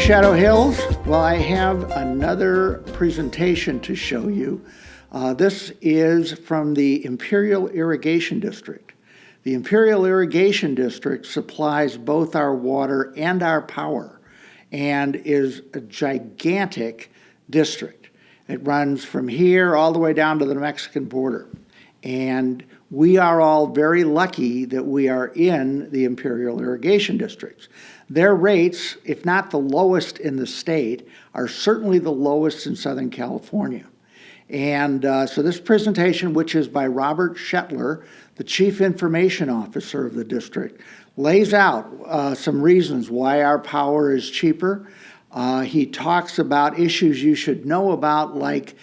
Shadow Hills. Well, I have another presentation to show you. This is from the Imperial Irrigation District. The Imperial Irrigation District supplies both our water and our power and is a gigantic district. It runs from here all the way down to the Mexican border. And we are all very lucky that we are in the Imperial Irrigation Districts. Their rates, if not the lowest in the state, are certainly the lowest in Southern California. And so this presentation, which is by Robert Schettler, the Chief Information Officer of the district, lays out some reasons why our power is cheaper. He talks about issues you should know about, like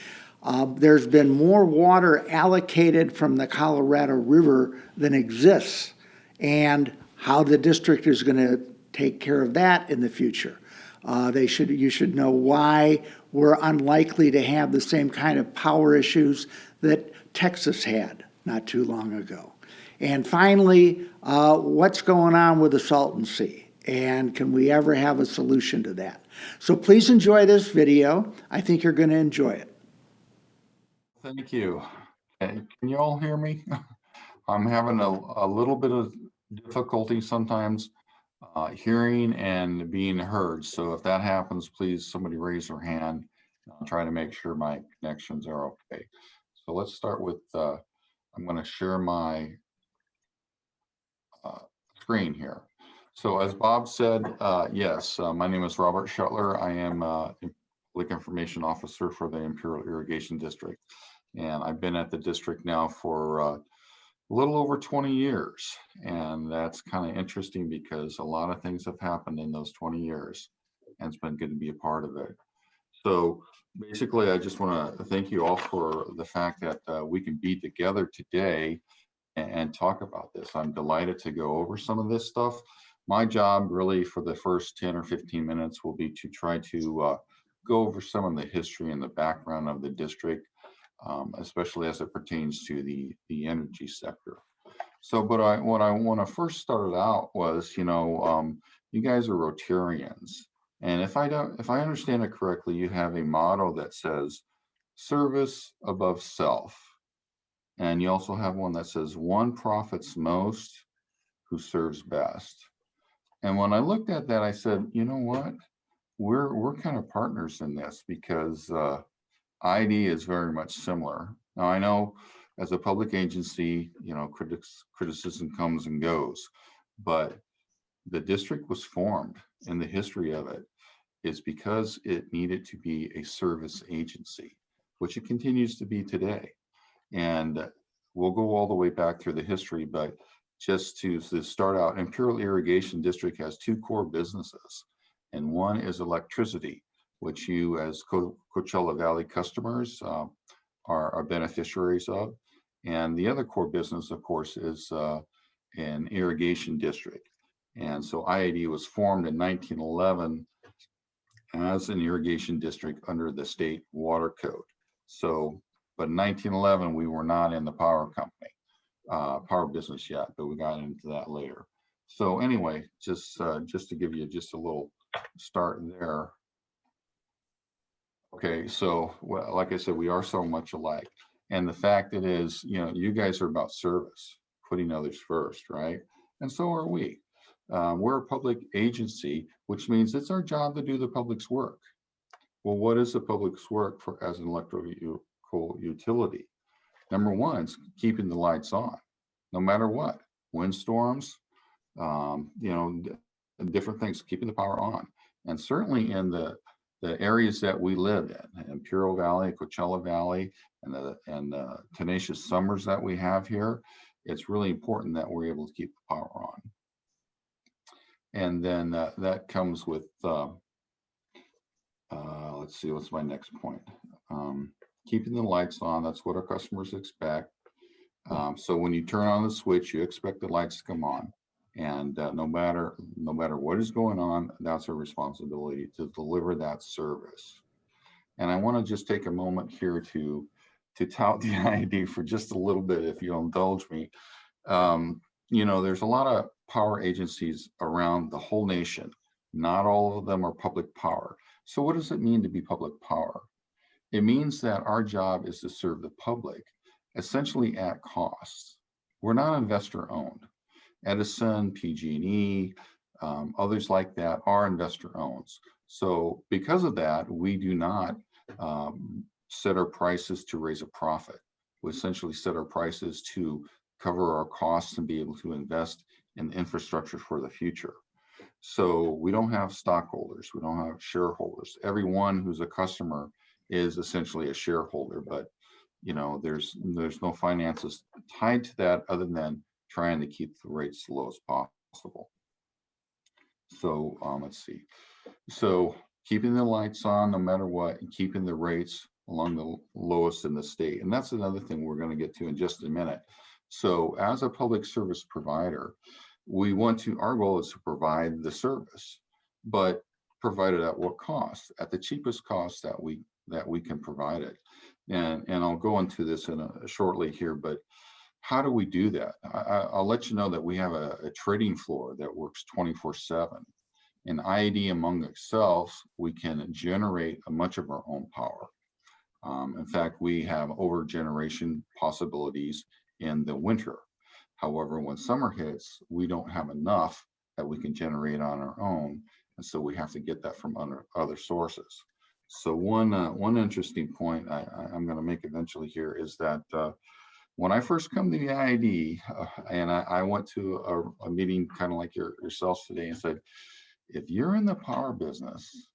there's been more water allocated from the Colorado River than exists, and how the district is going to take care of that in the future. You should know why we're unlikely to have the same kind of power issues that Texas had not too long ago. And finally, what's going on with the Salton Sea, and can we ever have a solution to that? So please enjoy this video. I think you're going to enjoy it. Thank you. Can you all hear me? I'm having a little bit of difficulty sometimes hearing and being heard. So if that happens, please somebody raise their hand. I'll try to make sure my connections are okay. So let's start with, I'm going to share my screen here. So as Bob said, yes, my name is Robert Schettler. I am Public Information Officer for the Imperial Irrigation District. And I've been at the district now for a little over 20 years. And that's kind of interesting because a lot of things have happened in those 20 years, and it's been good to be a part of it. So basically, I just want to thank you all for the fact that we can be together today and talk about this. I'm delighted to go over some of this stuff. My job really for the first 10 or 15 minutes will be to try to go over some of the history and the background of the district, especially as it pertains to the energy sector. So, but what I want to first start out was, you guys are Rotarians, and if I understand it correctly, you have a motto that says service above self, and you also have one that says one profits most who serves best. And when I looked at that, I said, you know what, we're kind of partners in this because ID is very much similar. Now I know as a public agency, criticism comes and goes, but the district was formed, and the history of it is because it needed to be a service agency, which it continues to be today. And we'll go all the way back through the history, but just to start out, Imperial Irrigation District has two core businesses, and one is electricity, which you as Coachella Valley customers are beneficiaries of. And the other core business, of course, is an irrigation district. And so IAD was formed in 1911 as an irrigation district under the state water code. So, but in 1911, we were not in the power company, power business yet, but we got into that later. So anyway, just to give you just a little start there. Okay, so well, like I said, we are so much alike. And the fact it is, you guys are about service, putting others first, right? And so are we. We're a public agency, which means it's our job to do the public's work. Well, what is the public's work for as an electrical utility? Number one, it's keeping the lights on, no matter what. Windstorms, different things, keeping the power on. And certainly in the areas that we live in, Imperial Valley, Coachella Valley, and the tenacious summers that we have here, it's really important that we're able to keep the power on. And then that comes with, let's see, what's my next point? Keeping the lights on, that's what our customers expect. So when you turn on the switch, you expect the lights to come on. And no matter what is going on, that's our responsibility to deliver that service. And I want to just take a moment here to tout the ID for just a little bit, if you'll indulge me. There's a lot of power agencies around the whole nation, Not all of them are public power. So what does it mean to be public power? It means that our job is to serve the public, essentially at cost. We're not investor owned. Edison, PG&E, others like that are investor owns. So because of that, we do not set our prices to raise a profit. We essentially set our prices to cover our costs and be able to invest in infrastructure for the future. So we don't have stockholders, we don't have shareholders. Everyone who's a customer is essentially a shareholder, but there's no finances tied to that other than trying to keep the rates as low as possible. So let's see. So keeping the lights on no matter what, and keeping the rates along the lowest in the state. And that's another thing we're going to get to in just a minute. So as a public service provider, our goal is to provide the service, but provide it at what cost? At the cheapest cost that we can provide it. And I'll go into this shortly here, but how do we do that? I'll let you know that we have a trading floor that works 24/7. In IAD among itself, we can generate much of our own power. In fact, we have over generation possibilities in the winter. However, when summer hits, we don't have enough that we can generate on our own. And so we have to get that from other sources. So one interesting point I'm going to make eventually here is that when I first come to the IID, and I went to a meeting kind of like yourselves today and said, if you're in the power business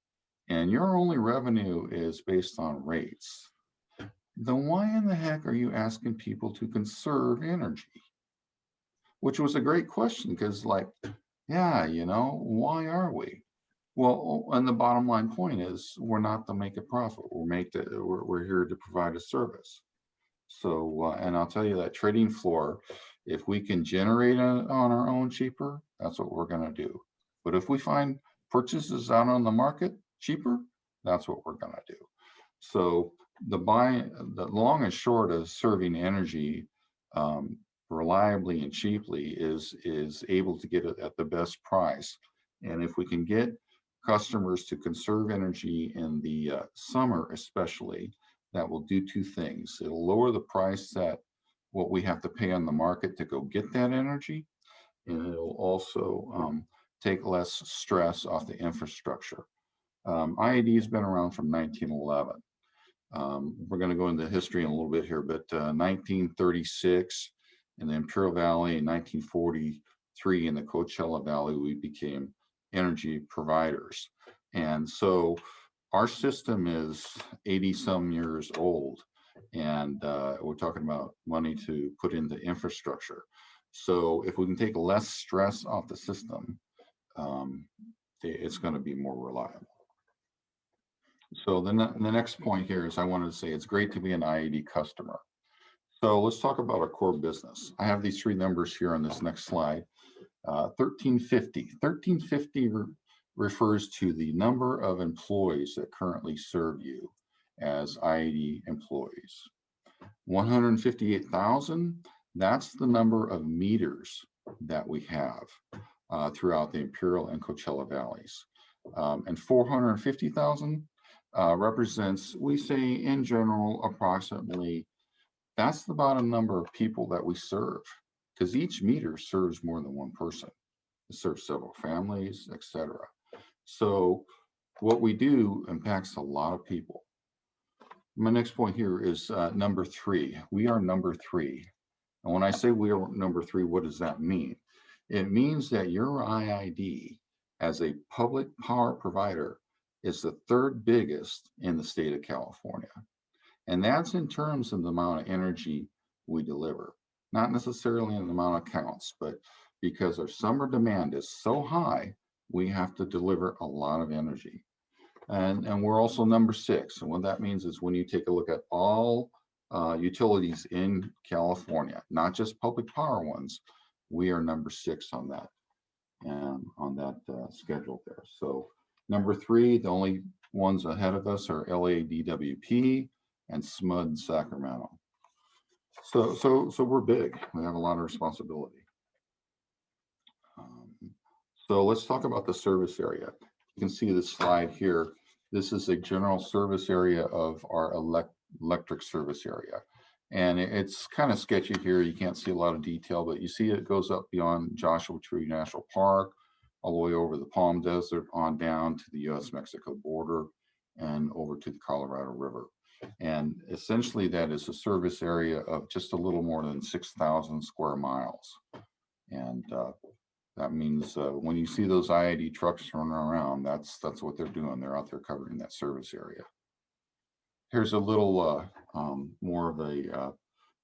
and your only revenue is based on rates, then why in the heck are you asking people to conserve energy? Which was a great question because yeah, why are we? Well, and the bottom line point is we're not to make a profit. We're here to provide a service. So, and I'll tell you that trading floor, if we can generate on our own cheaper, that's what we're going to do. But if we find purchases out on the market cheaper, that's what we're going to do. So the long and short of serving energy reliably and cheaply is able to get it at the best price. And if we can get customers to conserve energy in the summer, especially, that will do two things. It'll lower the price that what we have to pay on the market to go get that energy, and it'll also take less stress off the infrastructure. IAD has been around from 1911. We're going to go into history in a little bit here, but 1936 in the Imperial Valley, in 1943 in the Coachella Valley, we became energy providers. And so our system is 80 some years old, and we're talking about money to put into infrastructure. So if we can take less stress off the system, it's going to be more reliable. So the next point here is I wanted to say it's great to be an IAD customer. So let's talk about our core business. I have these three numbers here on this next slide. 1350. 1350 refers to the number of employees that currently serve you as IAD employees. 158,000, that's the number of meters that we have throughout the Imperial and Coachella Valleys. And 450,000 represents, we say in general, approximately, that's the bottom number of people that we serve, because each meter serves more than one person. It serves several families, etc. So what we do impacts a lot of people. My next point here is number 3. We are number 3. And when I say we are number 3, what does that mean? It means that your IID as a public power provider is the 3rd biggest in the state of California. And that's in terms of the amount of energy we deliver, not necessarily in the amount of counts, but because our summer demand is so high, we have to deliver a lot of energy. And we're also number 6. And what that means is when you take a look at all utilities in California, not just public power ones, we are number 6 on that schedule there. So number 3, the only ones ahead of us are LADWP and SMUD Sacramento. So we're big. We have a lot of responsibility. So let's talk about the service area. you can see this slide here. This is a general service area of our electric service area. And it's kind of sketchy here. You can't see a lot of detail, but you see it goes up beyond Joshua Tree National Park, all the way over the Palm Desert, on down to the US-Mexico border, and over to the Colorado River. And essentially that is a service area of just a little more than 6,000 square miles. And that means when you see those IID trucks running around, that's what they're doing. They're out there covering that service area. Here's a little more of a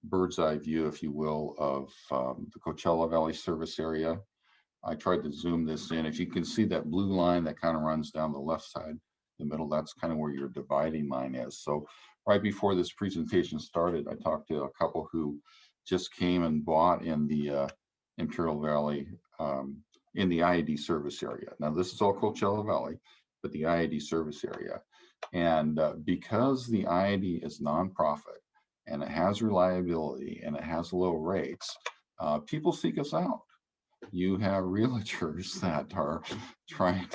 bird's eye view, if you will, of the Coachella Valley service area. I tried to zoom this in. If you can see that blue line that kind of runs down the left side, the middle, that's kind of where your dividing line is. So right before this presentation started, I talked to a couple who just came and bought in the Imperial Valley in the IID service area. Now this is all Coachella Valley, but the IID service area. And because the IID is nonprofit and it has reliability and it has low rates, people seek us out. You have realtors that are trying,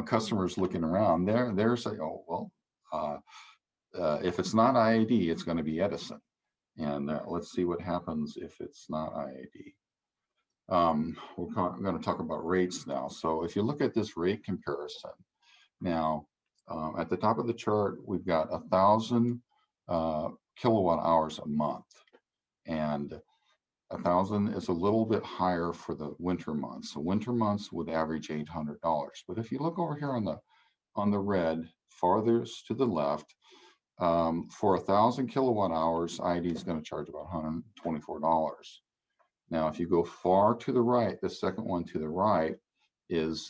customers looking around. They're saying, oh, well, if it's not IID, it's going to be Edison. And let's see what happens if it's not IID. We're going to talk about rates now. So if you look at this rate comparison, now at the top of the chart, we've got 1,000 kilowatt hours a month. And 1,000 is a little bit higher for the winter months. So winter months would average $800. But if you look over here on the red, farthest to the left, for 1,000 kilowatt hours, IID is going to charge about $124. Now, if you go far to the right, the second one to the right is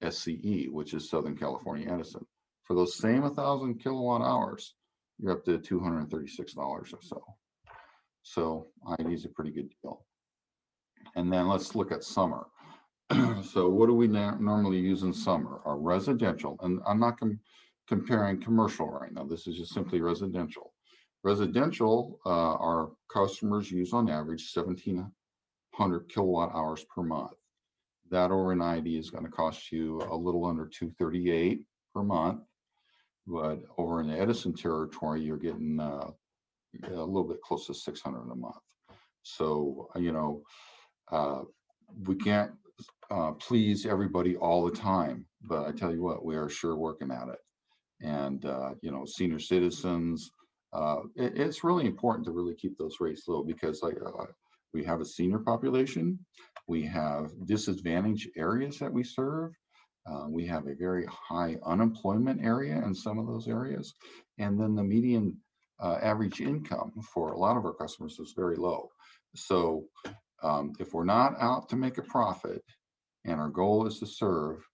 SCE, which is Southern California Edison. For those same 1,000 kilowatt hours, you're up to $236 or so. So IID is a pretty good deal. And then let's look at summer. So what do we normally use in summer? Our residential, and I'm not comparing commercial right now. This is just simply residential. Residential, our customers use on average 1,700 kilowatt hours per month. That over an IID is going to cost you a little under $238 per month. But over in the Edison territory, you're getting a little bit close to 600 a month. So, we can't please everybody all the time, but I tell you what, we are sure working at it. And, senior citizens, it's really important to really keep those rates low because we have a senior population, we have disadvantaged areas that we serve. We have a very high unemployment area in some of those areas. And then the median average income for a lot of our customers is very low. So if we're not out to make a profit and our goal is to serve,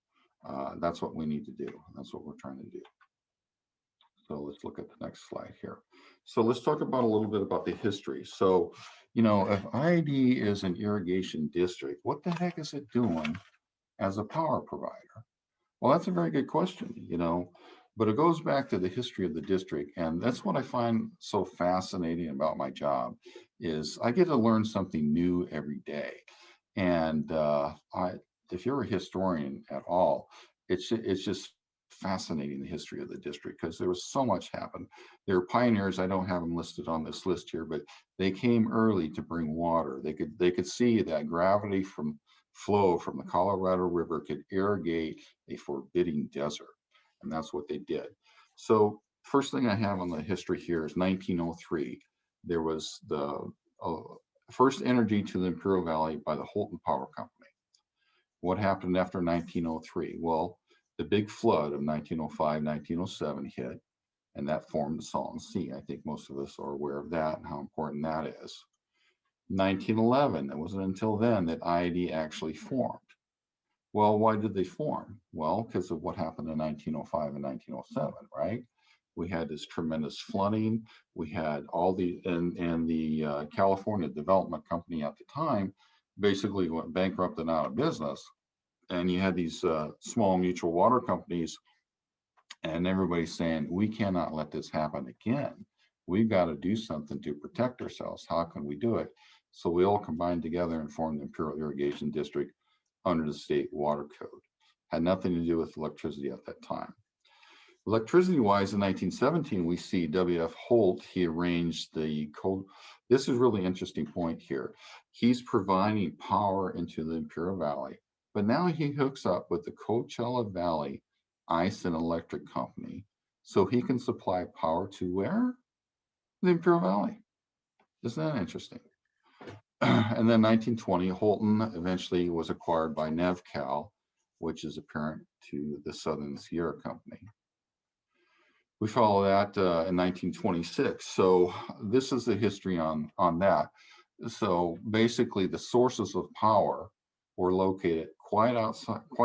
that's what we need to do. That's what we're trying to do. So let's look at the next slide here. So let's talk about a little bit about the history. So, if IID is an irrigation district, what the heck is it doing as a power provider? Well, that's a very good question, but it goes back to the history of the district. And that's what I find so fascinating about my job is I get to learn something new every day. And if you're a historian at all, it's just fascinating the history of the district because there was so much happened. There were pioneers. I don't have them listed on this list here, but they came early to bring water. They could see that gravity flow from the Colorado River could irrigate a forbidding desert. And that's what they did. So first thing I have on the history here is 1903. There was the first energy to the Imperial Valley by the Holton Power Company. What happened after 1903? Well, the big flood of 1905, 1907 hit, and that formed the Salton Sea. I think most of us are aware of that and how important that is. 1911, it wasn't until then that IID actually formed. Well, why did they form? Well, because of what happened in 1905 and 1907, right? We had this tremendous flooding. We had all the California Development Company at the time basically went bankrupt and out of business. And you had these small mutual water companies and everybody's saying, we cannot let this happen again. We've got to do something to protect ourselves. How can we do it? So we all combined together and formed the Imperial Irrigation District under the state water code. Had nothing to do with electricity at that time. Electricity-wise, in 1917, we see W.F. Holt. He arranged the cold. This is really interesting point here. He's providing power into the Imperial Valley, but now he hooks up with the Coachella Valley Ice and Electric Company, so he can supply power to where? The Imperial Valley. Isn't that interesting? And then 1920, Holton eventually was acquired by NevCal, which is a parent to the Southern Sierra Company. We follow that in 1926. So this is the history on that. So basically, the sources of power were located quite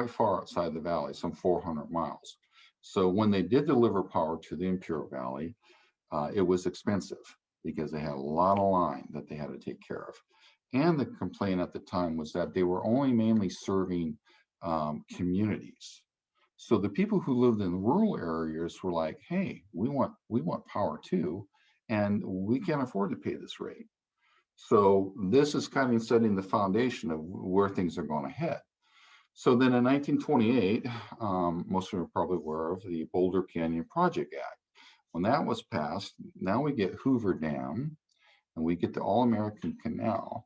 far outside the valley, some 400 miles. So when they did deliver power to the Imperial Valley, it was expensive because they had a lot of line that they had to take care of. And the complaint at the time was that they were only mainly serving communities. So the people who lived in rural areas were like, hey, we want power too, and we can't afford to pay this rate. So this is kind of setting the foundation of where things are going to head. So then in 1928, most of you are probably aware of the Boulder Canyon Project Act. When that was passed, now we get Hoover Dam and we get the All-American Canal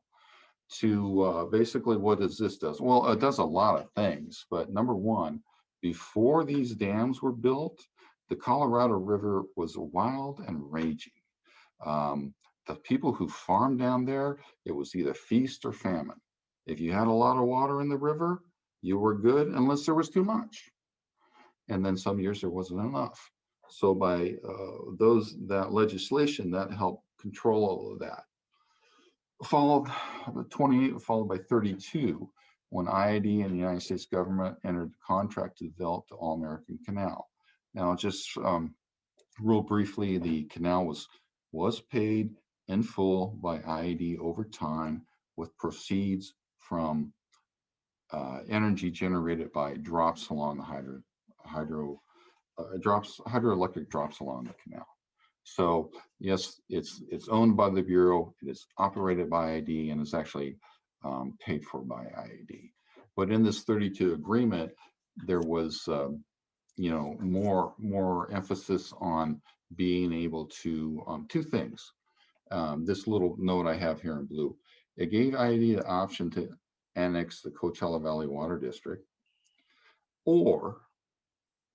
to basically what does this does? Well, it does a lot of things, but number one, before these dams were built, the Colorado River was wild and raging. The people who farmed down there, it was either feast or famine. If you had a lot of water in the river, you were good unless there was too much. And then some years there wasn't enough. So by that legislation, that helped control all of that. Followed by 32, when IID and the United States government entered the contract to develop the All-American Canal. Now, just real briefly, the canal was paid in full by IID over time with proceeds from energy generated by drops along the hydroelectric drops along the canal. So yes, it's owned by the Bureau. It is operated by IID and is actually paid for by IID. But in this 32 agreement, there was more emphasis on being able to two things. This little note I have here in blue, it gave IID the option to annex the Coachella Valley Water District, or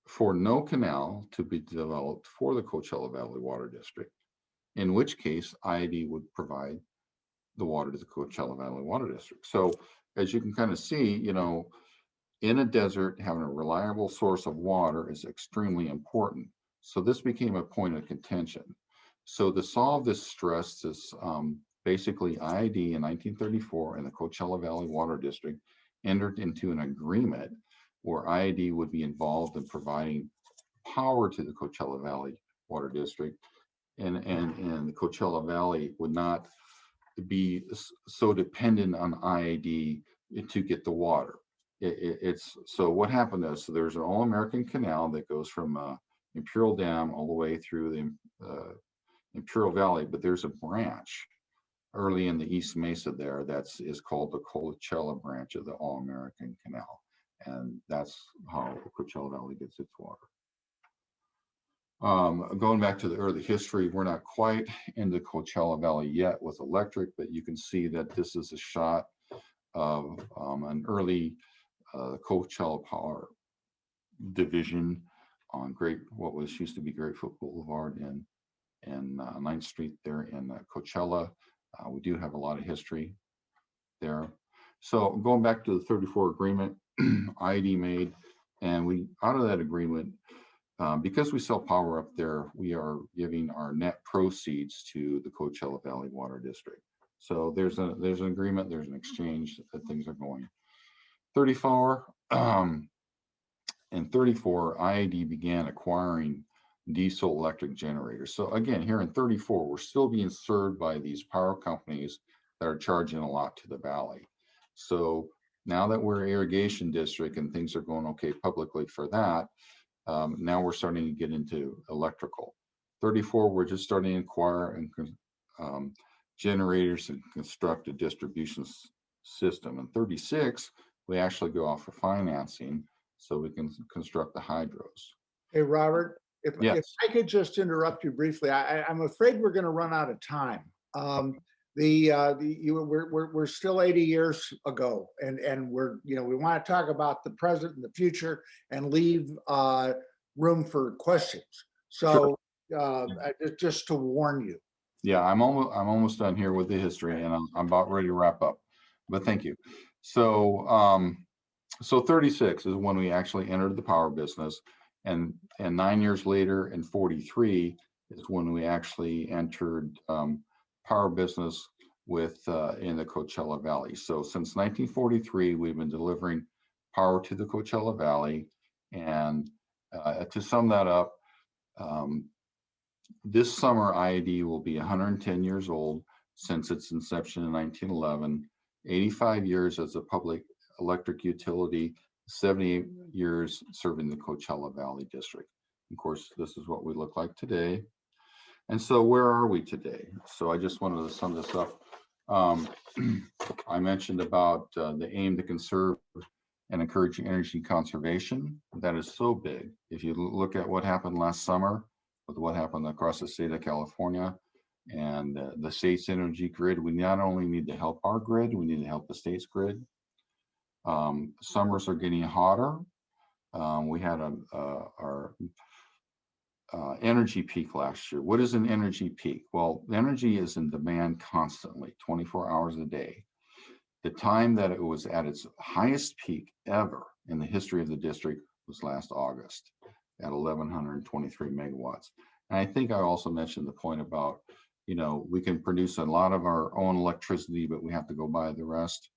for no canal to be developed for the Coachella Valley Water District, in which case IID would provide the water to the Coachella Valley Water District. So as you can kind of see, in a desert, having a reliable source of water is extremely important. So this became a point of contention. So to solve this stress, basically IID in 1934 and the Coachella Valley Water District entered into an agreement where IID would be involved in providing power to the Coachella Valley Water District, and the Coachella Valley would not be so dependent on IID to get the water. It's so what happened is, so there's an All-American Canal that goes from Imperial Dam all the way through the Imperial Valley, but there's a branch early in the East Mesa there is called the Coachella branch of the All-American Canal. And that's how Coachella Valley gets its water. Going back to the early history, we're not quite into Coachella Valley yet with electric, but you can see that this is a shot of an early Coachella Power division on what used to be Grapefruit Boulevard in 9th Street there in Coachella. We do have a lot of history there. So going back to the 34 agreement, IID made, and out of that agreement, because we sell power up there, we are giving our net proceeds to the Coachella Valley Water District. So there's an agreement, there's an exchange that things are going. 34, in 34, IID began acquiring diesel electric generators. So again, here in 34, we're still being served by these power companies that are charging a lot to the valley. So now that we're an irrigation district and things are going okay publicly for that, now we're starting to get into electrical. 34, we're just starting to acquire and generators and construct a distribution system. And 36, we actually go off for financing so we can construct the hydros. Hey, Robert, if Yes. I could just interrupt you briefly, I'm afraid we're going to run out of time. We're still 80 years ago, and we want to talk about the present and the future and leave room for questions. So just to warn you. Yeah, I'm almost done here with the history, and I'm about ready to wrap up. But thank you. So so 36 is when we actually entered the power business, and 9 years later, in 43 is when we actually entered power business with in the Coachella Valley. So since 1943, we've been delivering power to the Coachella Valley, and to sum that up. This summer, IAD will be 110 years old since its inception in 1911, 85 years as a public electric utility, 78 years serving the Coachella Valley District. Of course, this is what we look like today. And so where are we today? So I just wanted to sum this up. I mentioned about the aim to conserve and encourage energy conservation. That is so big. If you look at what happened last summer, with what happened across the state of California and the state's energy grid, we not only need to help our grid, we need to help the state's grid. Summers are getting hotter. We had our energy peak last year. What is an energy peak? Well, energy is in demand constantly, 24 hours a day. The time that it was at its highest peak ever in the history of the district was last August at 1,123 megawatts. And I think I also mentioned the point about, we can produce a lot of our own electricity, but we have to go buy the rest.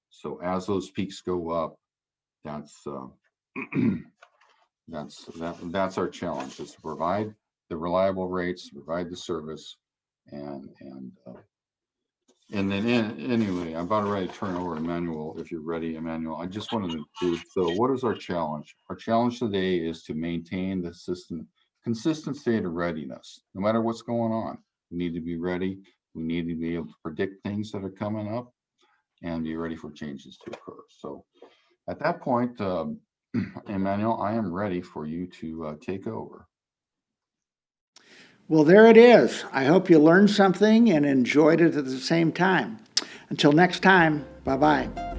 So as those peaks go up, that's that's our challenge, is to provide the reliable rates, provide the service, and then anyway, I'm about ready to turn over to Emmanuel. If you're ready, Emmanuel, I just wanted to do, so what is our challenge? Our challenge today is to maintain the consistent state of readiness. No matter what's going on, we need to be ready. We need to be able to predict things that are coming up and be ready for changes to occur. So at that point, Emmanuel, I am ready for you to take over. Well, there it is. I hope you learned something and enjoyed it at the same time. Until next time, bye-bye.